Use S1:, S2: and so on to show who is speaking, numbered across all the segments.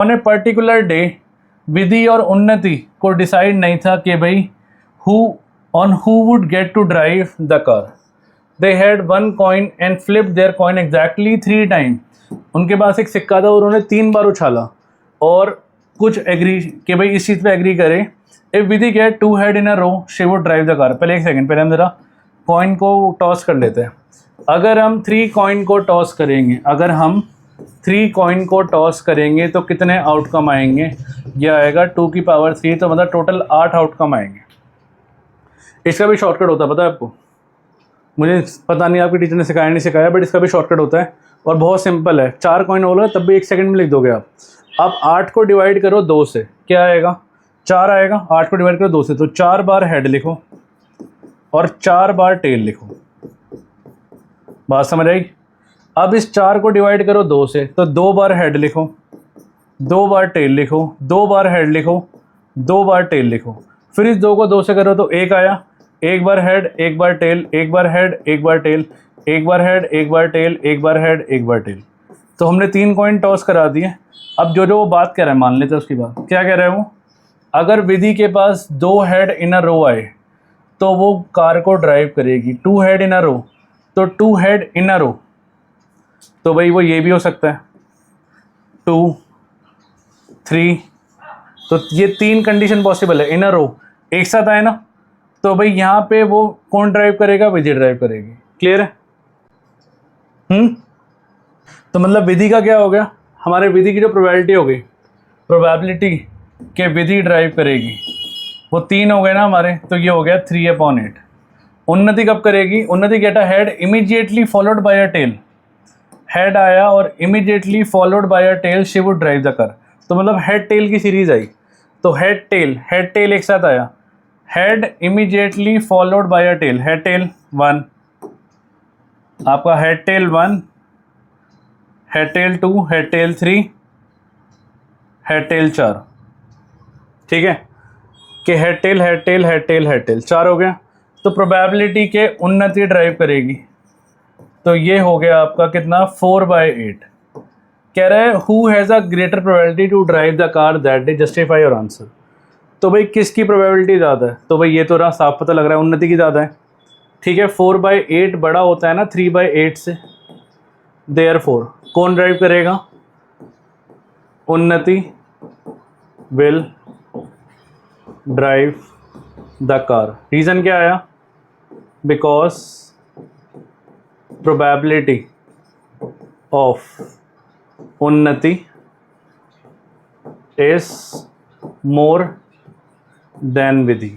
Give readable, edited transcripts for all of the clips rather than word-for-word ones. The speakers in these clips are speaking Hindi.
S1: ऑन ए पर्टिकुलर डे विधि और उन्नति को डिसाइड नहीं था कि भाई who would get to drive the car. They had one coin and flipped their coin exactly 3 times. उनके पास एक सिक्का था और उन्होंने 3 बार उछाला और कुछ एग्री कि भाई इस चीज़ पे एग्री करें. If Vidhi get 2 head in a row, she would drive the car. पहले एक सेकंड, पहले हम ज़रा कॉइन को टॉस कर लेते हैं. अगर हम 3 कॉइन को टॉस करेंगे, अगर हम 3 कॉइन को टॉस करेंगे तो कितने आउटकम आएंगे? यह आएगा 2 की पावर 3, तो मतलब टोटल 8 आउटकम आएंगे. इसका भी शॉर्टकट होता है, पता है आपको? मुझे पता नहीं आपके टीचर ने सिखाया नहीं सिखाया, बट इसका भी शॉर्टकट होता है और बहुत सिंपल है. 4 कॉइन होगा तब भी 1 सेकंड में लिख दोगे आप. अब 8 को डिवाइड करो 2 से, क्या आएगा? 4 आएगा. 8 को डिवाइड करो 2 से, तो 4 बार हेड लिखो और 4 बार टेल लिखो. बात समझ आई? अब इस 4 को डिवाइड करो 2 से, तो 2 बार हेड लिखो, 2 बार टेल लिखो, 2 बार हेड लिखो, 2 बार टेल लिखो. फिर इस 2 को 2 से करो तो 1 आया. 1 बार हेड, 1 बार टेल, 1 बार हेड, 1 बार टेल, 1 बार हेड, 1 बार टेल, 1 बार हेड, 1 बार टेल. तो हमने 3 कॉइन टॉस करा दिए. अब जो वो बात कह रहा है मान लेते हैं उसकी बात. क्या कह रहा है वो? अगर विधि के पास 2 हेड इन अ रो आए तो वो कार को ड्राइव करेगी. 2 हेड इन अ रो, तो 2 हेड इन अ रो, तो भाई वो ये भी हो सकता है 2, 3. तो ये 3 कंडीशन पॉसिबल है. इन अ रो एक साथ आए ना, तो भाई यहाँ पे वो कौन ड्राइव करेगा? विधि ड्राइव करेगी. क्लियर है? तो मतलब विधि का क्या हो गया? हमारे विधि की जो प्रोबेबिलिटी हो गई, प्रोबेबिलिटी के विधि ड्राइव करेगी, वो 3 हो गए ना हमारे, तो ये हो गया 3/8. उन्नति कब करेगी? उन्नति get a head immediately followed by a tail. Head आया और immediately followed by a tail, she would drive the car. तो मतलब हेड टेल की सीरीज आई, तो हेड टेल एक साथ आया. Head immediately followed by a tail, head tail 1, आपका head tail 1, head tail 2, head tail 3, head tail 4. ठीक है कि हेड टेल 4 हो गया. तो प्रोबेबिलिटी के उन्नति ड्राइव करेगी, तो ये हो गया आपका कितना? 4/8. कह रहा है who has a greater probability to drive the car that day, justify your answer. तो भाई किसकी प्रोबेबिलिटी ज़्यादा है? तो भाई ये तो रहा साफ पता लग रहा है उन्नति की ज़्यादा है. ठीक है, 4/8 बड़ा होता है ना 3/8 से. देयरफॉर कौन ड्राइव करेगा? उन्नति will drive the car. Reason क्या आया? बिकॉज प्रोबेबिलिटी ऑफ उन्नति इज मोर देन विधि.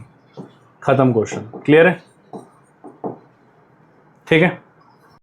S1: खत्म क्वेश्चन. क्लियर है? ठीक है.